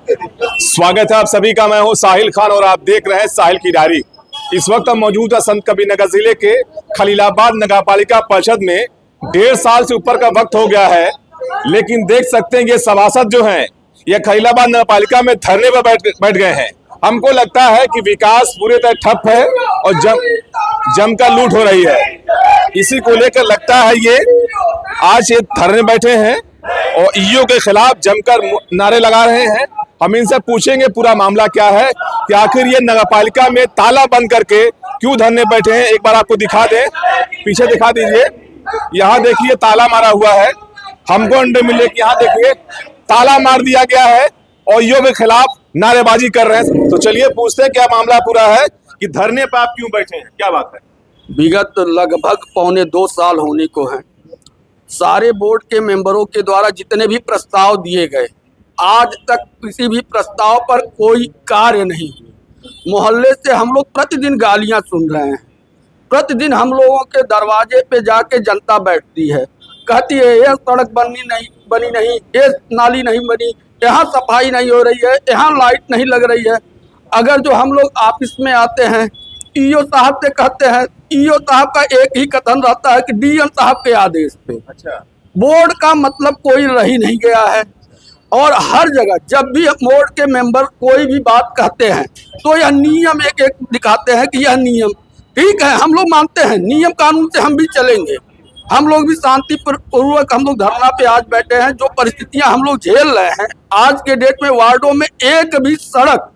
स्वागत है आप सभी का। मैं हूं साहिल खान और आप देख रहे हैं साहिल की डायरी। इस वक्त हम मौजूद है संत कबीरनगर जिले के खलीलाबाद नगरपालिका परिषद में। 1.5 साल से ऊपर का वक्त हो गया है, लेकिन देख सकते हैं ये सभासद जो हैं ये खलीलाबाद नगरपालिका में धरने पर बैठ गए हैं। हमको लगता है कि विकास पूरी तरह ठप है और जमकर लूट हो रही है। इसी को लेकर लगता है ये आज ये धरने बैठे हैं और ईओ के खिलाफ जमकर नारे लगा रहे हैं। हम इनसे पूछेंगे पूरा मामला क्या है कि आखिर ये नगरपालिका में ताला बंद करके क्यों धरने बैठे हैं। एक बार आपको दिखा दें, पीछे दिखा दीजिए। यहाँ देखिए ताला मारा हुआ है। हमको अंडे मिले कि यहाँ देखिए ताला मार दिया गया है और ईओ के खिलाफ नारेबाजी कर रहे हैं। तो चलिए पूछते हैं क्या मामला पूरा है कि धरने पर आप क्यों बैठे हैं, क्या बात है। विगत लगभग 1.25 साल होने को है। सारे बोर्ड के मेंबरों के द्वारा जितने भी प्रस्ताव दिए गए, आज तक किसी भी प्रस्ताव पर कोई कार्य नहीं हुआ। मोहल्ले से हम लोग प्रतिदिन गालियां सुन रहे हैं। प्रतिदिन हम लोगों के दरवाजे पे जाके जनता बैठती है, कहती है ये सड़क बनी नहीं, ये नाली नहीं बनी, यहाँ सफाई नहीं हो रही है, यहाँ लाइट नहीं लग रही है। अगर जो हम लोग ऑफिस में आते हैं, ईओ साहब से कहते हैं, ईओ साहब का एक ही कथन रहता है कि डीएम साहब के आदेश पे। अच्छा, बोर्ड का मतलब कोई रह ही नहीं गया है। और हर जगह जब भी बोर्ड के मेंबर कोई भी बात कहते हैं तो यह नियम एक एक दिखाते हैं कि यह नियम ठीक है, हम लोग मानते हैं नियम कानून से हम भी चलेंगे। हम लोग भी शांति पूर्वक हम लोग धरना पे आज बैठे हैं। जो परिस्थितियां हम लोग झेल रहे हैं आज के डेट में, वार्डों में एक भी सड़क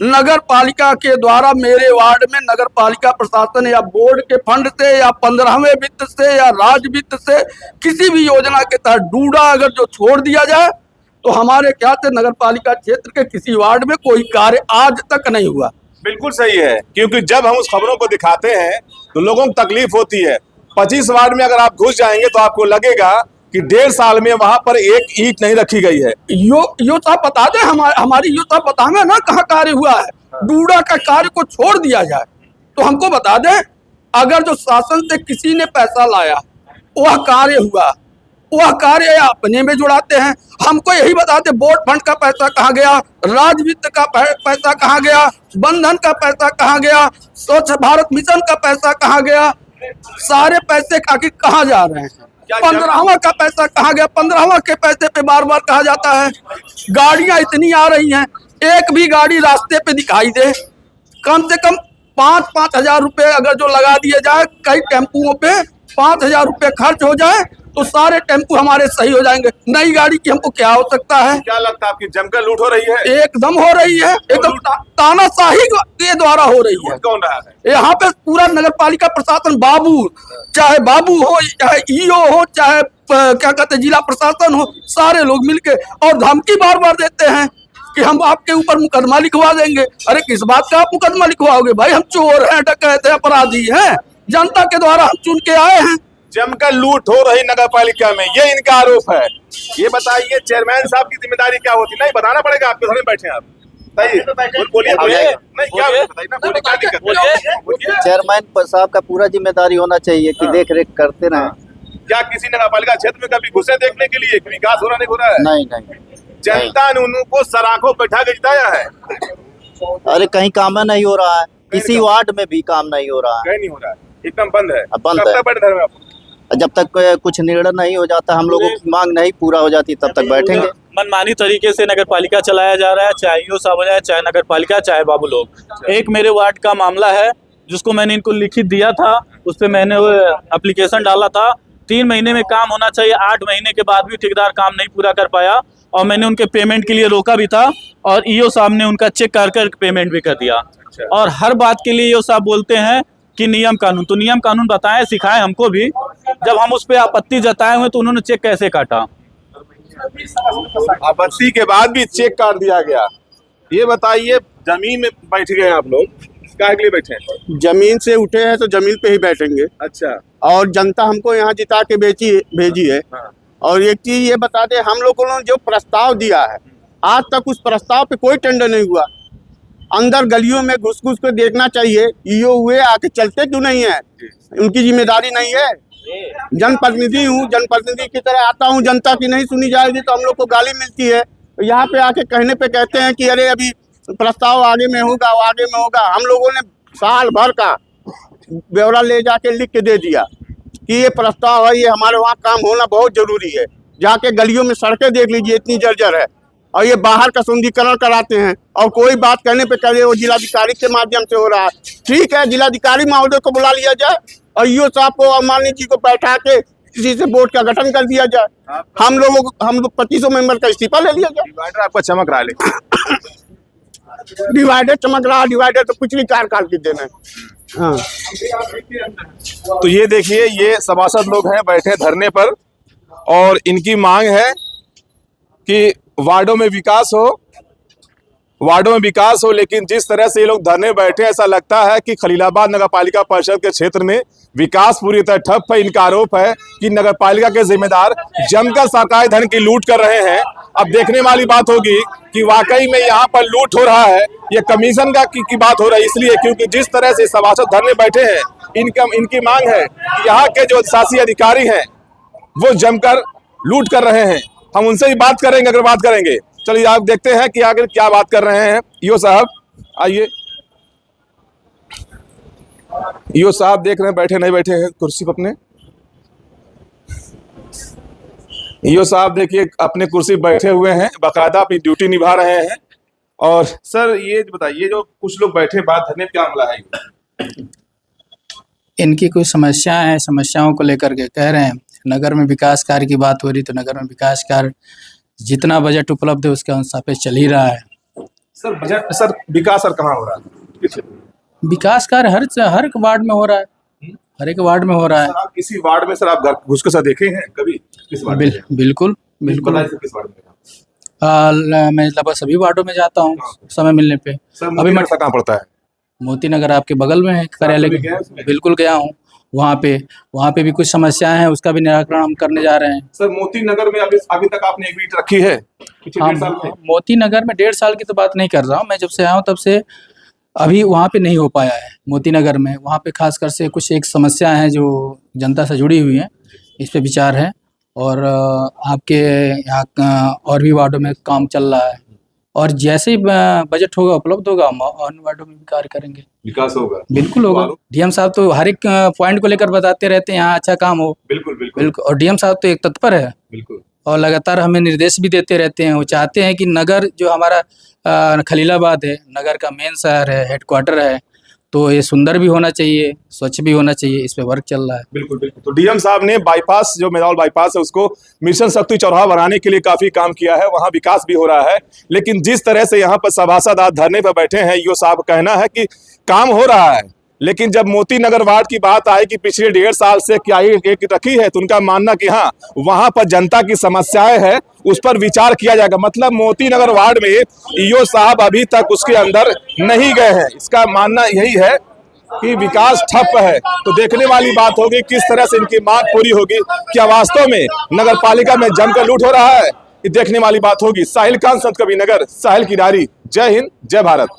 नगर पालिका के द्वारा, मेरे वार्ड में नगर पालिका प्रशासन या बोर्ड के फंड से या 15वें वित्त से या राज्य वित्त से किसी भी योजना के तहत डूडा अगर जो छोड़ दिया जाए तो हमारे ख्याल से नगर पालिका क्षेत्र के किसी वार्ड में कोई कार्य आज तक नहीं हुआ। बिल्कुल सही है, क्योंकि जब हम उस खबरों को दिखाते हैं तो लोगों को तकलीफ होती है। 25 वार्ड में अगर आप घुस जाएंगे तो आपको लगेगा कि 1.5 साल में वहां पर एक ईंट नहीं रखी गई है। यो साहब बता दें, हमारी यो साहब बताएंगे ना कहाँ कार्य हुआ है। डूडा का कार्य को छोड़ दिया जाए तो हमको बता दें। अगर जो शासन से किसी ने पैसा लाया वह कार्य हुआ, वह कार्य अपने में जुड़ाते हैं। हमको यही बताते बोर्ड फंड का पैसा कहाँ गया, राज्य वित्त का पैसा कहाँ गया, बंधन का पैसा कहाँ गया, स्वच्छ भारत मिशन का पैसा कहाँ गया, सारे पैसे आखिर कहाँ जा रहे हैं। 15वां का पैसा कहाँ गया, 15वां के पैसे पे बार बार कहा जाता है। गाड़ियां इतनी आ रही हैं, एक भी गाड़ी रास्ते पे दिखाई दे, कम से कम 5-5 हजार रुपए अगर जो लगा दिए जाए, कई टेम्पुओं पे 5 हजार रुपए खर्च हो जाए तो सारे टेम्पू हमारे सही हो जाएंगे। नई गाड़ी की हमको क्या हो सकता है। क्या लगता है आपकी जमकर लूट हो रही है? एकदम हो रही है, एकदम तानाशाही के द्वारा हो रही है। कौन रहा है यहाँ पे? पूरा नगर पालिका प्रशासन, चाहे बाबू हो, चाहे ईओ हो, चाहे क्या कहते जिला प्रशासन हो, सारे लोग मिलके और धमकी बार बार देते हैं कि हम आपके ऊपर मुकदमा लिखवा देंगे। अरे किस बात का आप मुकदमा लिखवाओगे भाई? हम चोर हैं, डकैत हैं, अपराधी हैं, जनता के द्वारा हम चुन के आए हैं। जमकर लूट हो रही नगर पालिका में, ये इनका आरोप है। ये बताइए चेयरमैन साहब की जिम्मेदारी क्या होती? नहीं बताना पड़ेगा आपके, घर में बैठे हैं आप, बोलिए नहीं क्या बताइए ना, बोलिए क्या दिक्कत? चेयरमैन साहब का पूरा जिम्मेदारी होना चाहिए कि देख रेख करते रहे। क्या किसी नगर पालिका क्षेत्र में कभी घुसे देखने के लिए विकास हो रहा नहीं हो रहा है? नहीं, जनता ने उनको सराखों बैठा के जिताया है। अरे कहीं काम नहीं हो रहा है, किसी वार्ड में भी काम नहीं हो रहा है, कहीं नहीं हो रहा है, एकदम बंद है। बंद है। जब तक कुछ निर्णय नहीं हो जाता, हम लोगों की मांग नहीं पूरा हो जाती, तब तक बैठेंगे। मनमानी तरीके से नगर पालिका चलाया जा रहा है, चाहे ईओ साहब हो जाए, चाहे नगर पालिका, चाहे बाबू लोग। एक मेरे वार्ड का मामला है जिसको मैंने इनको लिखित दिया था, उस पर मैंने एप्लीकेशन डाला था। 3 महीने में काम होना चाहिए, 8 महीने के बाद भी ठेकेदार काम नहीं पूरा कर पाया और मैंने उनके पेमेंट के लिए रोका भी था और ईओ साहब ने उनका चेक कर पेमेंट भी कर दिया। और हर बात के लिए ईओ साहब बोलते हैं कि नियम कानून, तो नियम कानून बताएं, सिखाएं हमको भी। जब हम उस पर आपत्ति जताए हुए तो उन्होंने चेक कैसे काटा? आपत्ति के बाद भी चेक काट दिया गया। ये बताइए जमीन में बैठ गए आप लोग, काहे के लिए बैठे हैं? जमीन से उठे हैं तो जमीन पे ही बैठेंगे। अच्छा, और जनता हमको यहाँ जिता के भेजी है। हाँ। और एक चीज ये बता दे, हम लोगों ने जो प्रस्ताव दिया है आज तक उस प्रस्ताव पे कोई टेंडर नहीं हुआ। अंदर गलियों में घुस के देखना चाहिए, ईओ हुए आके चलते क्यों नहीं है? उनकी जिम्मेदारी नहीं है? जनप्रतिनिधि हूँ, जनप्रतिनिधि की तरह आता हूँ, जनता की नहीं सुनी जाएगी तो हम लोग को गाली मिलती है। यहाँ पे आके कहने पे कहते हैं कि अरे अभी प्रस्ताव आगे में होगा, वो आगे में होगा। हम लोगों ने साल भर का ब्यौरा ले जाके लिख के दे दिया कि ये प्रस्ताव है, ये हमारे वहाँ काम होना बहुत जरूरी है। जाके गलियों में सड़कें देख लीजिए, इतनी जर्जर है। और ये बाहर का सुंदरीकरण कराते हैं और कोई बात कहने पे कहे वो जिलाधिकारी के माध्यम से हो रहा है। ठीक है, जिलाधिकारी महोदय को बुला लिया जाए और ईओ साहब को और माननीय जी को बैठा के किसी से बोर्ड का गठन कर दिया जाए। हम लोग 2500 मेंबर का इस्तीफा ले लिया जाए। डिवाइडर आपका चमक रहा है, लेकिन डिवाइडर चमक रहा, डिवाइडर तो पिछली कार्यकाल की देना है। हाँ, तो ये देखिए, ये सभासद लोग हैं बैठे धरने पर और इनकी मांग है कि वार्डों में विकास हो, वार्डों में विकास हो। लेकिन जिस तरह से ये लोग धरने बैठे, ऐसा लगता है कि खलीलाबाद नगर पालिका परिषद के क्षेत्र में विकास पूरी तरह ठप है। इनका आरोप है कि नगर पालिका के जिम्मेदार जमकर सरकारी धन की लूट कर रहे हैं। अब देखने वाली बात होगी कि वाकई में यहाँ पर लूट हो रहा है, ये कमीशन की बात हो रही है। इसलिए क्योंकि जिस तरह से सभासद धरने बैठे हैं, इनकी मांग है कि यहाँ के जो शासी अधिकारी हैं वो जमकर लूट कर रहे हैं। हम उनसे ही बात करेंगे, अगर बात करेंगे। चलिए आप देखते हैं कि आगे क्या बात कर रहे हैं। ईओ साहब आइए। ईओ साहब देख रहे हैं बैठे नहीं बैठे हैं कुर्सी पर अपने। ईओ साहब देखिए अपने कुर्सी बैठे हुए हैं, बाकायदा अपनी ड्यूटी निभा रहे हैं। और सर ये बताइए, जो कुछ लोग बैठे बात धरने, क्या मामला है? इनकी कुछ समस्याएं हैं, समस्याओं को लेकर के कह रहे हैं। नगर में विकास कार्य की बात हो रही, तो नगर में विकास कार्य जितना बजट उपलब्ध है उसके अनुसार पे चल ही रहा है। सर बजट, सर विकास सर कहाँ हो रहा है? विकास कार्य हर एक वार्ड में हो रहा है, हर एक वार्ड में हो रहा है। आप किसी वार्ड में सर आप घर घुस के सर देखे हैं कभी? किस वार्ड में? बिल्कुल बिल्कुल। किस वार्ड में? मैं लगभग सभी वार्डों में जाता हूँ समय मिलने पे। सर अभी मैं कहाँ पड़ता है? मोती नगर आपके बगल में है कार्यालय के, बिल्कुल गया हूँ वहाँ पे भी कुछ समस्याएं हैं, उसका भी निराकरण हम करने जा रहे हैं। सर मोती नगर में अभी तक आपने एक ईंट रखी है? हाँ, मोती नगर में 1.5 साल की तो बात नहीं कर रहा हूँ मैं, जब से आया हूँ तब से अभी वहाँ पे नहीं हो पाया है। मोती नगर में वहाँ पे खासकर से कुछ एक समस्या है जो जनता से जुड़ी हुई है, इस पे विचार है। और आपके यहाँ और भी वार्डों में काम चल रहा है, और जैसे ही बजट होगा उपलब्ध होगा हम अन्य वार्डों में भी कार्य करेंगे, विकास होगा। बिल्कुल होगा। डीएम साहब तो हर एक पॉइंट को लेकर बताते रहते हैं यहाँ अच्छा काम हो। बिल्कुल बिल्कुल बिल्कुल। और डीएम साहब तो एक तत्पर है, बिल्कुल, और लगातार हमें निर्देश भी देते रहते हैं। वो चाहते हैं कि नगर जो हमारा खलीलाबाद है, नगर का मेन शहर है, हेडक्वार्टर है, तो ये सुंदर भी होना चाहिए, स्वच्छ भी होना चाहिए। इस पे वर्क चल रहा है। बिल्कुल बिल्कुल। तो डीएम साहब ने बाईपास, जो मेदाल बाईपास है, उसको मिशन शक्ति चौराहा बनाने के लिए काफी काम किया है, वहां विकास भी हो रहा है। लेकिन जिस तरह से यहाँ पर सभासद आज धरने पर बैठे हैं, ईओ साहब कहना है कि काम हो रहा है, लेकिन जब मोती नगर वार्ड की बात आई कि पिछले 1.5 साल से क्या एक रखी है, तो उनका मानना कि हाँ वहां पर जनता की समस्याएं हैं, उस पर विचार किया जाएगा। मतलब मोती नगर वार्ड में ईओ साहब अभी तक उसके अंदर नहीं गए हैं। इसका मानना यही है कि विकास ठप है। तो देखने वाली बात होगी किस तरह से इनकी मांग पूरी होगी। क्या वास्तव में नगर पालिका में जमकर लूट हो रहा है? ये देखने वाली बात होगी। साहिल खान, संत कबीर नगर, साहिल की डायरी। जय हिंद, जय भारत।